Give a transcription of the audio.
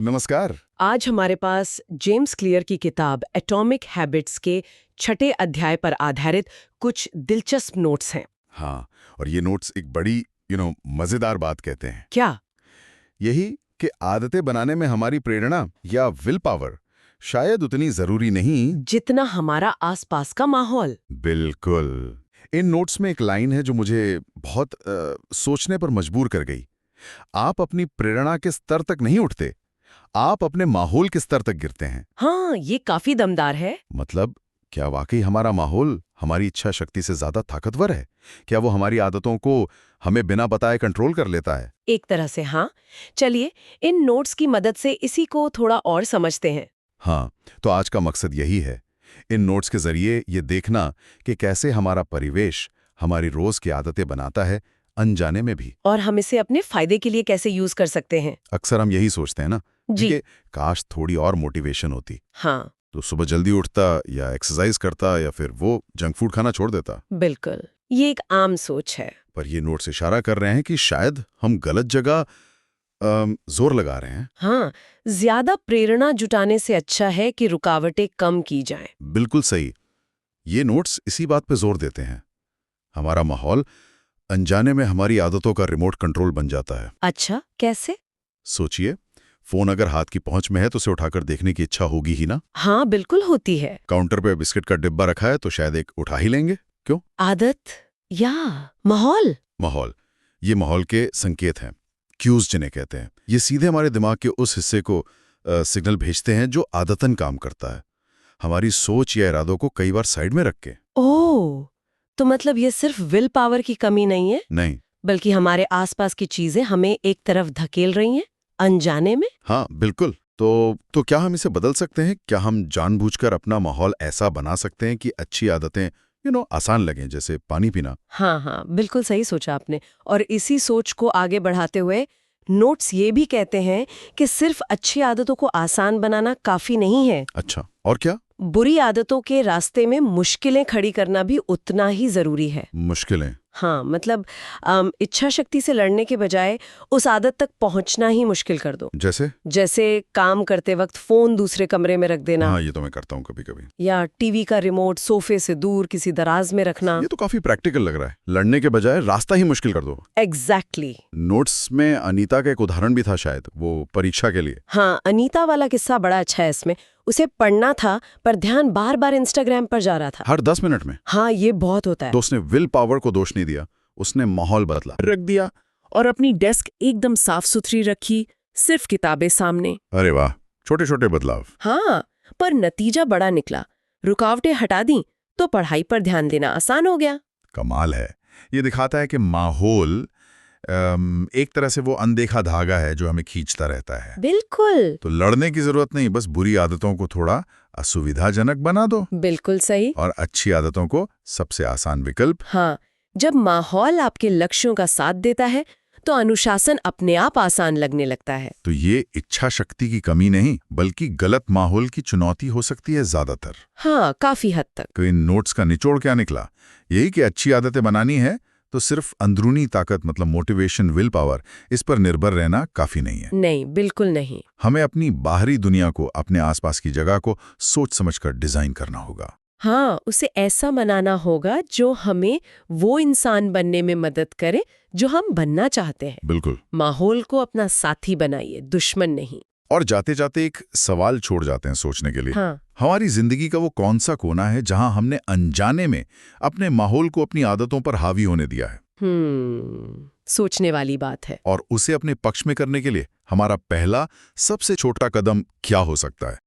नमस्कार। आज हमारे पास जेम्स क्लियर की किताब एटॉमिक हैबिट्स के छठे अध्याय पर आधारित कुछ दिलचस्प नोट्स हैं। हाँ, और ये नोट्स एक बड़ी मजेदार बात कहते हैं। क्या? यही कि आदतें बनाने में हमारी प्रेरणा या विल पावर शायद उतनी जरूरी नहीं। जितना हमारा आसपास का माहौल। बिल्कुल। इन नोट्स में एक लाइन है जो मुझे बहुत सोचने पर मजबूर कर गई। आप अपनी प्रेरणा के स्तर तक नहीं उठते, आप अपने माहौल के स्तर तक गिरते हैं। हाँ, ये काफी दमदार है। मतलब क्या वाकई हमारा माहौल हमारी इच्छा शक्ति से ज्यादा ताकतवर है? क्या वो हमारी आदतों को हमें बिना बताए कंट्रोल कर लेता है? एक तरह से हाँ। चलिए इन नोट्स की मदद से इसी को थोड़ा और समझते हैं। हाँ, तो आज का मकसद यही है, इन नोट्स के जरिए ये देखना कि कैसे हमारा परिवेश हमारी रोज की आदतें बनाता है, अनजाने में भी। और हम इसे अपने फायदे के लिए कैसे यूज कर सकते हैं। अक्सर हम यही सोचते हैं ना जी। कि काश थोड़ी और मोटिवेशन होती, हाँ, तो सुबह जल्दी उठता या एक्सरसाइज करता या फिर वो जंक फूड खाना छोड़ देता। बिल्कुल। ये एक आम सोच है। पर ये नोट्स इशारा कर रहे हैं कि शायद हम गलत जगह जोर लगा रहे हैं। हाँ, ज्यादा प्रेरणा जुटाने से अच्छा है कि रुकावटें कम की जाएं। बिल्कुल सही। ये नोट्स इसी बात पे जोर देते हैं। हमारा माहौल अनजाने में हमारी आदतों का रिमोट कंट्रोल बन जाता है। अच्छा, कैसे? सोचिए, फोन अगर हाथ की पहुंच में है तो उसे उठाकर देखने की इच्छा होगी ही ना। हाँ, बिल्कुल होती है। काउंटर पे बिस्किट का डिब्बा रखा है तो शायद एक उठा ही लेंगे। क्यों? आदत या माहौल? माहौल। ये माहौल के संकेत हैं, क्यूज जिन्हें कहते हैं। ये सीधे हमारे दिमाग के उस हिस्से को सिग्नल भेजते हैं जो आदतन काम करता है, हमारी सोच या इरादों को कई बार साइड में रख के। ओह, तो मतलब ये सिर्फ विल पावर की कमी नहीं है, नहीं। बल्कि हमारे आसपास की चीजें हमें एक तरफ धकेल रही हैं, अनजाने में। हाँ बिल्कुल। तो क्या हम इसे बदल सकते हैं? क्या हम जानबूझकर अपना माहौल ऐसा बना सकते हैं कि अच्छी आदतें आसान लगें, जैसे पानी पीना? हाँ हाँ, बिल्कुल सही सोचा आपने। और इसी सोच को आगे बढ़ाते हुए नोट्स ये भी कहते हैं कि सिर्फ अच्छी आदतों को आसान बनाना काफी नहीं है। अच्छा, और क्या? बुरी आदतों के रास्ते में मुश्किलें खड़ी करना भी उतना ही जरूरी है। मुश्किलें? हाँ, मतलब इच्छा शक्ति से लड़ने के बजाय उस आदत तक पहुंचना ही मुश्किल कर दो। जैसे काम करते वक्त फोन दूसरे कमरे में रख देना। हाँ, ये तो मैं करता हूँ कभी कभी। या टीवी का रिमोट सोफे से दूर किसी दराज में रखना। ये तो काफी प्रैक्टिकल लग रहा है। लड़ने के बजाय रास्ता ही मुश्किल कर दो। एग्जैक्टली। नोट्स में अनीता का एक उदाहरण भी था, शायद वो परीक्षा के लिए। हाँ, अनीता वाला किस्सा बड़ा अच्छा है। इसमें उसे पढ़ना था पर ध्यान बार बार इंस्टाग्राम पर जा रहा था। हर 10 मिनट में। हाँ, ये बहुत होता है। तो उसने विल पावर को दोष नहीं दिया, उसने माहौल बदला, रख दिया और अपनी डेस्क एकदम साफ सुथरी रखी, सिर्फ किताबें सामने। अरे वाह, छोटे छोटे बदलाव। हाँ, पर नतीजा बड़ा निकला। रुकावटें हटा दी तो पढ़ाई पर ध्यान देना आसान हो गया। कमाल है। ये दिखाता है कि माहौल एक तरह से वो अनदेखा धागा है जो हमें खींचता रहता है। बिल्कुल। तो लड़ने की जरूरत नहीं, बस बुरी आदतों को थोड़ा असुविधाजनक बना दो। बिल्कुल सही। और अच्छी आदतों को सबसे आसान विकल्प। हाँ, जब माहौल आपके लक्ष्यों का साथ देता है तो अनुशासन अपने आप आसान लगने लगता है। तो ये इच्छा शक्ति की कमी नहीं, बल्कि गलत माहौल की चुनौती हो सकती है ज्यादातर। हाँ, काफी हद तक। तो इन नोट्स का निचोड़ क्या निकला? यही कि अच्छी आदतें बनानी है तो सिर्फ अंदरूनी ताकत, मतलब मोटिवेशन, विल पावर, इस पर निर्भर रहना काफी नहीं है। नहीं, बिल्कुल नहीं। हमें अपनी बाहरी दुनिया को, अपने आसपास की जगह को सोच समझकर डिजाइन करना होगा। हाँ, उसे ऐसा बनाना होगा जो हमें वो इंसान बनने में मदद करे जो हम बनना चाहते हैं। बिल्कुल। माहौल को अपना साथी बनाइए, दुश्मन नहीं। और जाते जाते एक सवाल छोड़ जाते हैं सोचने के लिए। हाँ। हमारी जिंदगी का वो कौन सा कोना है जहां हमने अनजाने में अपने माहौल को अपनी आदतों पर हावी होने दिया है? सोचने वाली बात है। और उसे अपने पक्ष में करने के लिए हमारा पहला सबसे छोटा कदम क्या हो सकता है?